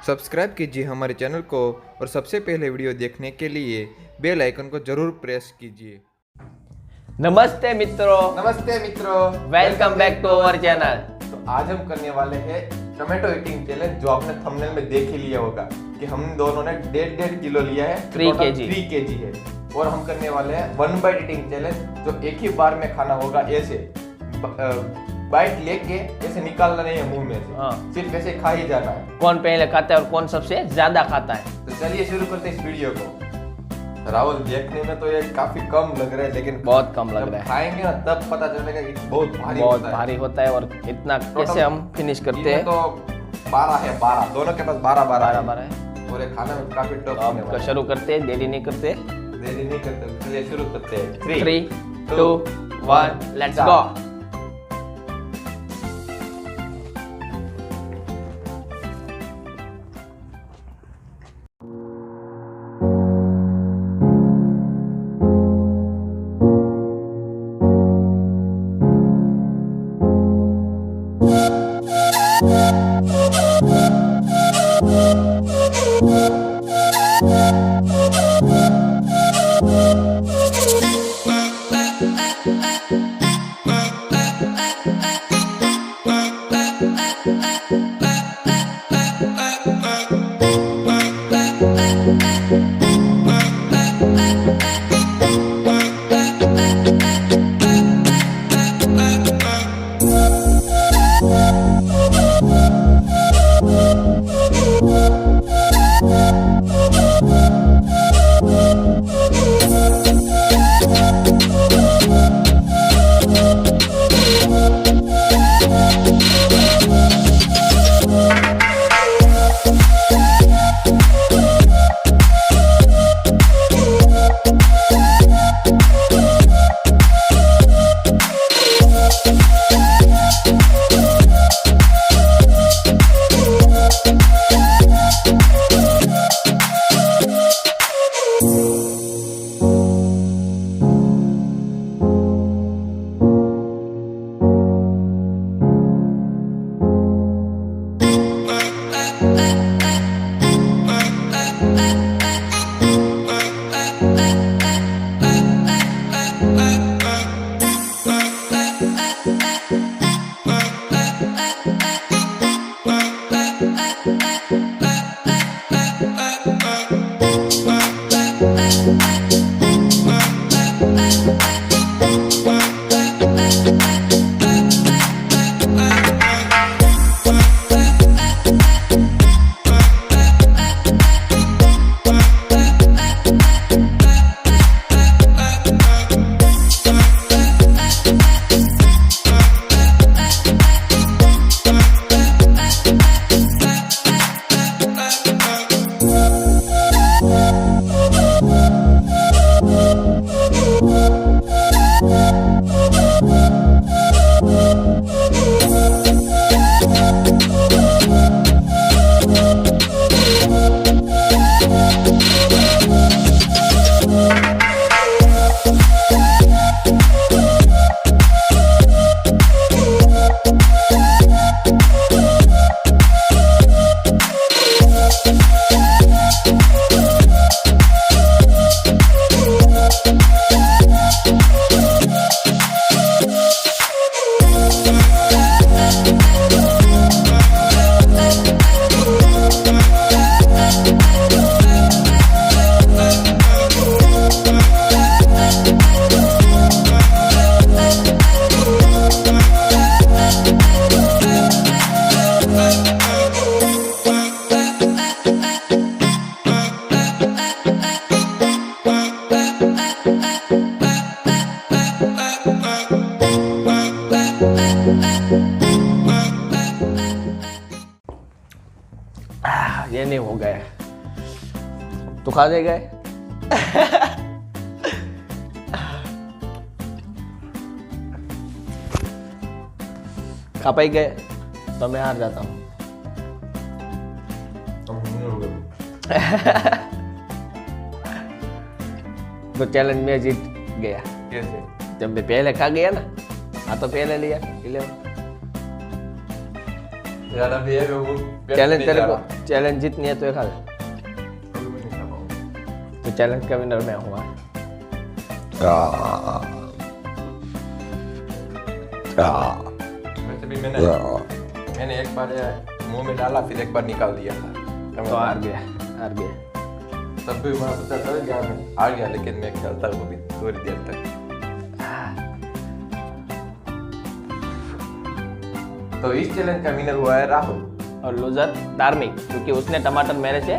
Subscribe कीजिए हमारे channel को और सबसे पहले वीडियो देखने के लिए बेल आइकन को जरूर प्रेस कीजिए। नमस्ते मित्रों, नमस्ते मित्रों, welcome back to our channel. तो आज हम करने वाले हैं टोमेटो ईटिंग चैलेंज, जो आपने थंबनेल में देख ही लिया होगा कि हम दोनों ने 1.5 किलो लिया है, 3 kg 3 kg है। और हम करने वाले हैं 1 बाइट ईटिंग चैलेंज, जो एक ही बार में खाना होगा। ऐसे बाइट लेके ऐसे निकालना नहीं है मुंह में से, सिर्फ ऐसे खा ही जाना है। कौन पहले खाता है और कौन सबसे ज्यादा खाता है। तो चलिए शुरू करते हैं इस वीडियो को। राहुल, देखने में तो ये काफी कम लग रहा है, लेकिन बहुत कम लग रहा है। खाएंगे ना तब पता चलेगा कि बहुत भारी होता है। और इतना कैसे हम फिनिश करते हैं। तो 12 है, 12 दोनों के पास 12 है और ये खाना में काफी टफ होने वाला है। शुरू करते हैं, देरी नहीं करते। चलिए शुरू करते हैं। 3, 2, 1 लेट्स गो। ये नहीं हो गया तो खा दे गए। खा पाई गए तो मैं हार जाता हूँ। तो चैलेंज में जीत गया। कैसे? जब मैं पहले खा गया ना, हाँ तो पहले लिया। यार अभी ये वो चैलेंज जीतनी है तो ये खा ले। अभी मैं नहीं खा पाऊंगा। तो चैलेंज का विनर मैं हुआ। वैसे भी मैंने एक बार मुंह में डाला फिर एक बार निकाल दिया था तो हार गया, हार गया। तब भी मैं पता चल गया मैं हार गया, लेकिन मैं खेलता हूँ अभी थोड़ी देर तक। तो इस चैलेंज का विनर हुआ है राहुल और लूजर धार्मिक, क्योंकि उसने टमाटर मेरे से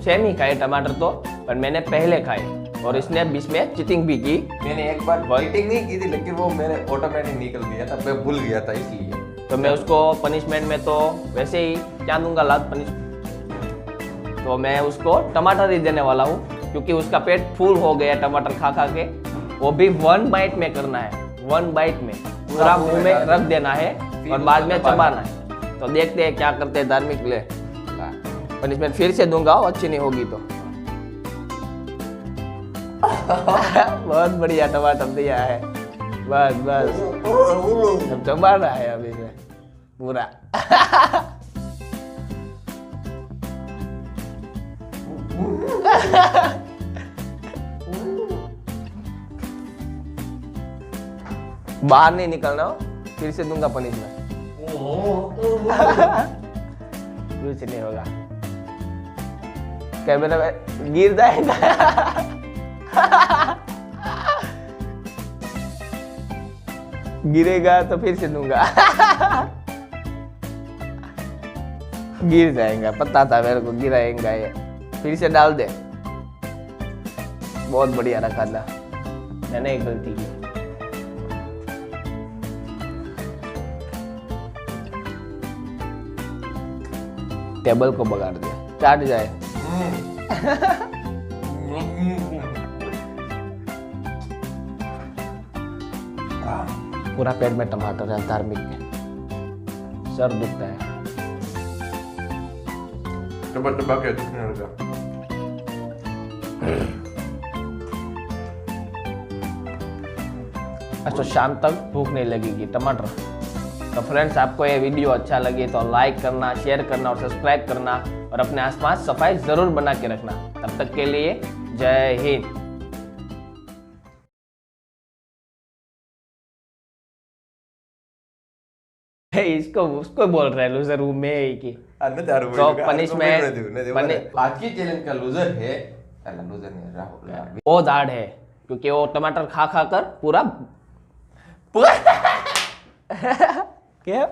सेम ही खाए टमाटर तो, पर मैंने पहले खाए और इसने बीच में चीटिंग भी की। मैंने एक बार चीटिंग नहीं की थी, लेकिन वो मेरे ऑटोमेटिक निकल गया था, मैं भूल गया था इसलिए। तो मैं उसको पनिशमेंट में तो वैसे ही क्या दूंगा लात पनिश, तो मैं उसको टमाटर ही देने वाला हूँ, क्योंकि उसका पेट फुल हो गया टमाटर खा खा के। वो भी 1 बाइट में करना है, 1 बाइट में पूरा मुंह में रख देना है और बाद में चबाना है। तो देखते हैं क्या करते हैं धार्मिक। ले पनिशमेंट फिर से दूंगा, अच्छी नहीं होगी तो। बहुत बढ़िया टमाटर दिया है, बस बस अब चबा रहा है अभी से पूरा। बाहर नहीं निकलना हो, फिर से दूंगा पनिशमेंट। कुछ नहीं होगा, कैमरे में गिर जाएगा। गिरेगा तो फिर से दूंगा। गिर जाएगा, पता था मेरे को गिराएगा ये। फिर से डाल दे। बहुत बढ़िया रखा था, मैंने एक गलती की। टेबल को बगाड़ दिया, चाट जाए। पूरा पेट में टमाटर है धार्मिक के, सर दुखता है। टबा के दुखने लगा। अच्छा, शाम तक भूख नहीं लगेगी टमाटर। तो फ्रेंड्स, आपको ये वीडियो अच्छा लगे तो लाइक करना, शेयर करना और सब्सक्राइब करना, और अपने आसपास सफाई जरूर बना के रखना। तब तक के लिए जय हिंद। इसको उसको बोल रहे हैं लूजर, वो मैं ही की। तो पनिशमेंट आज की चैलेंज का लूजर है, लूजर नहीं राहुल। वो दाढ़ है, क्योंकि वो टमाटर खा खा कर पूरा क्या